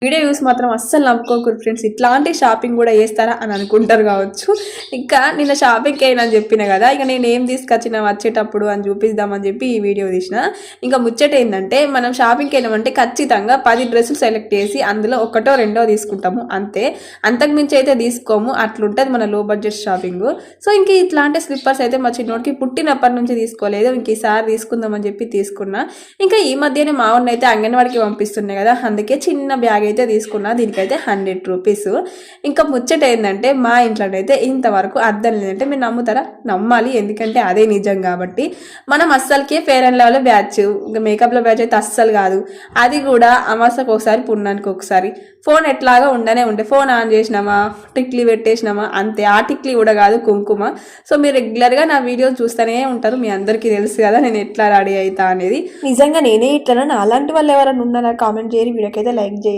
Video use మాత్రం అస్సలు నమ్ముకోకూడదు friends. ఇట్లాంటి షాపింగ్ కూడా చేస్తారా అని అనుకుంటారు కావచ్చు. ఇంకా నిన్న షాపింగ్కి అయినా అని చెప్పిన కదా, ఇక నేను ఏం తీసుకొచ్చిన వచ్చేటప్పుడు అని చూపిద్దామని చెప్పి ఈ వీడియో తీసిన. ఇంకా ముచ్చట ఏంటంటే, మనం షాపింగ్కి అయినామంటే ఖచ్చితంగా 10 డ్రెస్సులు సెలెక్ట్ చేసి అందులో ఒకటో రెండో తీసుకుంటాము అంతే, అంతకుమించి అయితే తీసుకోము. అట్లుంటుంది మన లో బడ్జెట్ షాపింగ్. సో ఇంక ఇట్లాంటి స్లిప్పర్స్ అయితే మా చిన్నోడికి పుట్టినప్పటి నుంచి తీసుకోలేదు, ఇంక ఈసారి తీసుకుందామని చెప్పి తీసుకున్నా. ఇంకా ఈ మధ్యనే మా ఊరిని అయితే అంగన్వాడికి పంపిస్తున్నాయి కదా, అందుకే చిన్న బ్యాగ్ అయితే తీసుకున్నా. దీనికైతే 100 రూపీస్. ఇంకా ముచ్చట ఏంటంటే, మా ఇంట్లోనైతే ఇంతవరకు అద్దం లేదంటే మీరు నమ్ముతారా? నమ్మాలి, ఎందుకంటే అదే నిజం కాబట్టి. మనం అస్సలకే ఫేర్ అండ్ లవ్లీ బ్యాచ్, ఇంకా మేకప్లో బ్యాచ్ అయితే అస్సలు కాదు. అది కూడా అమాసకు ఒకసారి పుణ్యానికి ఒకసారి. ఫోన్ ఎట్లాగా ఉండనే ఉండే, ఫోన్ ఆన్ చేసినామా టిక్లీ పెట్టేసినామా అంతే. ఆ టిక్లీ కూడా కాదు, కుంకుమ. సో మీరు రెగ్యులర్గా నా వీడియోస్ చూస్తూనే ఉంటారు, మీ అందరికీ తెలుసు కదా నేను ఎట్లా రెడీ అవుతా అనేది. నిజంగా నేనే ఇట్లా, అలాంటి వాళ్ళు ఎవరైనా ఉన్నారా కామెంట్ చేయరు, వీడియోకైతే లైక్ చేయండి.